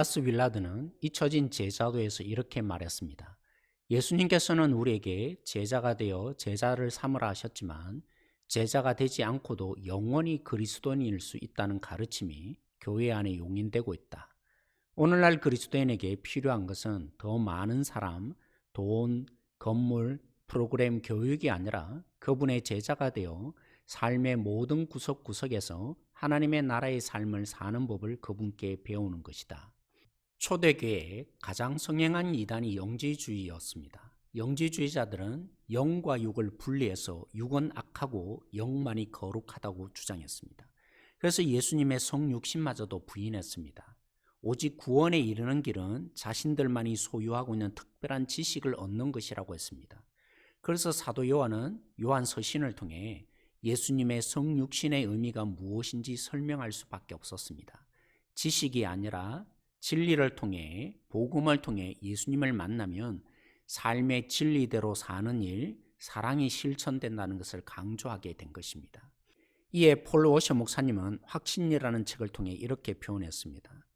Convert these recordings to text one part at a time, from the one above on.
달라스 윌라드는 잊혀진 제자도에서 이렇게 말했습니다. 예수님께서는 우리에게 제자가 되어 제자를 삼으라 하셨지만 제자가 되지 않고도 영원히 그리스도인일 수 있다는 가르침이 교회 안에 용인되고 있다. 오늘날 그리스도인에게 필요한 것은 더 많은 사람, 돈, 건물, 프로그램, 교육이 아니라 그분의 제자가 되어 삶의 모든 구석구석에서 하나님의 나라의 삶을 사는 법을 그분께 배우는 것이다. 초대교회의 가장 성행한 이단이 영지주의였습니다. 영지주의자들은 영과 육을 분리해서 육은 악하고 영만이 거룩하다고 주장했습니다. 그래서 예수님의 성육신마저도 부인했습니다. 오직 구원에 이르는 길은 자신들만이 소유하고 있는 특별한 지식을 얻는 것이라고 했습니다. 그래서 사도 요한은 요한 서신을 통해 예수님의 성육신의 의미가 무엇인지 설명할 수밖에 없었습니다. 지식이 아니라 진리를 통해, 복음을 통해 예수님을 만나면 삶의 진리대로 사는 일, 사랑이 실천된다는 것을 강조하게 된 것입니다. 이에 폴 워셔 목사님은 확신이라는 책을 통해 이렇게 표현했습니다.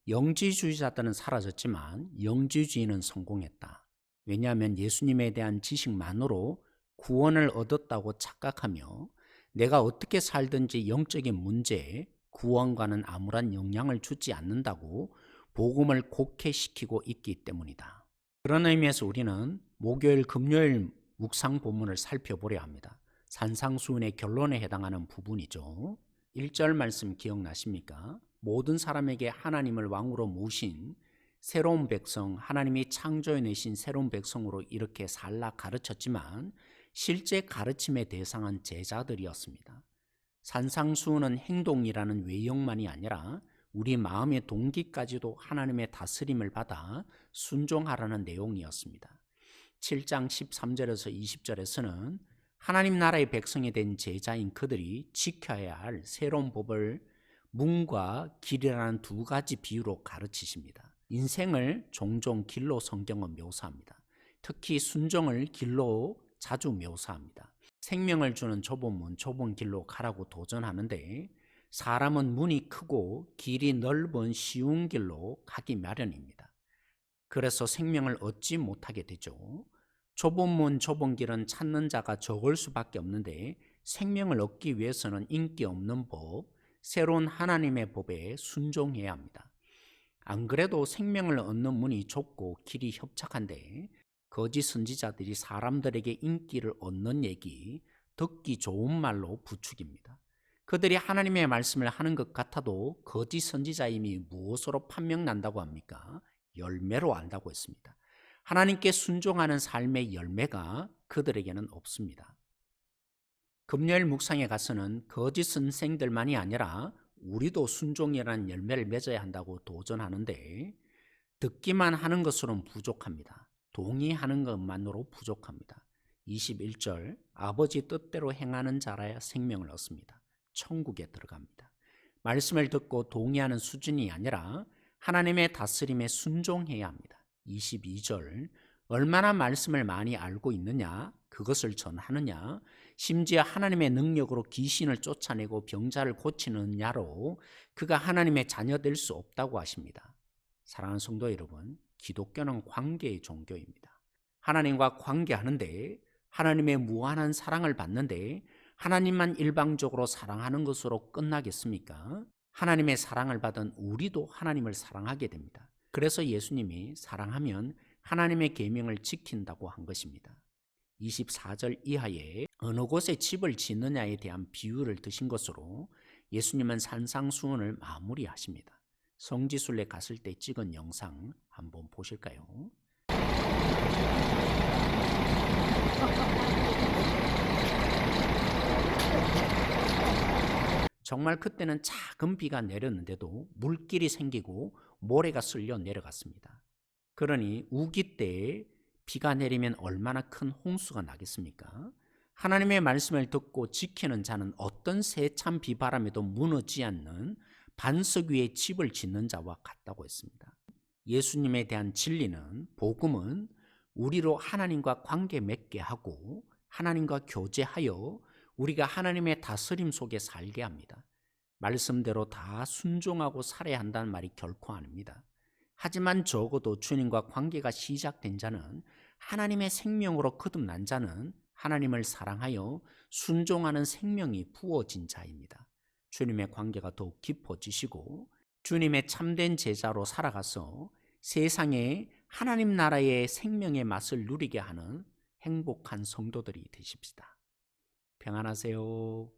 영지주의자들은 사라졌지만 영지주의는 성공했다. 왜냐하면 예수님에 대한 지식만으로 구원을 얻었다고 착각하며 내가 어떻게 살든지 영적인 문제에 구원과는 아무런 영향을 주지 않는다고 복음을 곡해시키고 있기 때문이다. 그런 의미에서 우리는 목요일, 금요일 묵상 본문을 살펴보려 합니다. 산상수훈의 결론에 해당하는 부분이죠. 1절 말씀 기억나십니까? 모든 사람에게 하나님을 왕으로 모신 새로운 백성, 하나님이 창조해내신 새로운 백성으로 이렇게 살라 가르쳤지만 실제 가르침의 대상은 제자들이었습니다. 산상수훈은 행동이라는 외형만이 아니라 우리 마음의 동기까지도 하나님의 다스림을 받아 순종하라는 내용이었습니다. 7장 13절에서 20절에서는 하나님 나라의 백성이 된 제자인 그들이 지켜야 할 새로운 법을 문과 길이라는 두 가지 비유로 가르치십니다. 인생을 종종 길로 성경은 묘사합니다. 특히 순종을 길로 자주 묘사합니다. 생명을 주는 좁은 문, 좁은 길로 가라고 도전하는데 사람은 문이 크고 길이 넓은 쉬운 길로 가기 마련입니다. 그래서 생명을 얻지 못하게 되죠. 좁은 문, 좁은 길은 찾는 자가 적을 수밖에 없는데 생명을 얻기 위해서는 인기 없는 법, 새로운 하나님의 법에 순종해야 합니다. 안 그래도 생명을 얻는 문이 좁고 길이 협착한데 거짓 선지자들이 사람들에게 인기를 얻는 얘기, 듣기 좋은 말로 부추깁니다. 그들이 하나님의 말씀을 하는 것 같아도 거짓 선지자임이 무엇으로 판명난다고 합니까? 열매로 안다고 했습니다. 하나님께 순종하는 삶의 열매가 그들에게는 없습니다. 금요일 묵상에 가서는 거짓 선생들만이 아니라 우리도 순종이라는 열매를 맺어야 한다고 도전하는데 듣기만 하는 것으로는 부족합니다. 동의하는 것만으로 부족합니다. 21절 아버지 뜻대로 행하는 자라야 생명을 얻습니다. 천국에 들어갑니다. 말씀을 듣고 동의하는 수준이 아니라 하나님의 다스림에 순종해야 합니다. 22절 얼마나 말씀을 많이 알고 있느냐, 그것을 전하느냐, 심지어 하나님의 능력으로 귀신을 쫓아내고 병자를 고치느냐로 그가 하나님의 자녀 될 수 없다고 하십니다. 사랑하는 성도 여러분, 기독교는 관계의 종교입니다. 하나님과 관계하는데 하나님의 무한한 사랑을 받는데 하나님만 일방적으로 사랑하는 것으로 끝나겠습니까? 하나님의 사랑을 받은 우리도 하나님을 사랑하게 됩니다. 그래서 예수님이 사랑하면 하나님의 계명을 지킨다고 한 것입니다. 24절 이하에 어느 곳에 집을 짓느냐에 대한 비유를 드신 것으로 예수님은 산상수훈을 마무리하십니다. 성지순례 갔을 때 찍은 영상 한번 보실까요? 정말 그때는 작은 비가 내렸는데도 물길이 생기고 모래가 쓸려 내려갔습니다. 그러니 우기 때에 비가 내리면 얼마나 큰 홍수가 나겠습니까? 하나님의 말씀을 듣고 지키는 자는 어떤 세찬 비바람에도 무너지지 않는 반석 위에 집을 짓는 자와 같다고 했습니다. 예수님에 대한 진리는, 복음은 우리로 하나님과 관계 맺게 하고 하나님과 교제하여 우리가 하나님의 다스림 속에 살게 합니다. 말씀대로 다 순종하고 살아야 한다는 말이 결코 아닙니다. 하지만 적어도 주님과 관계가 시작된 자는, 하나님의 생명으로 거듭난 자는 하나님을 사랑하여 순종하는 생명이 부어진 자입니다. 주님의 관계가 더욱 깊어지시고 주님의 참된 제자로 살아가서 세상에 하나님 나라의 생명의 맛을 누리게 하는 행복한 성도들이 되십시다. 평안하세요.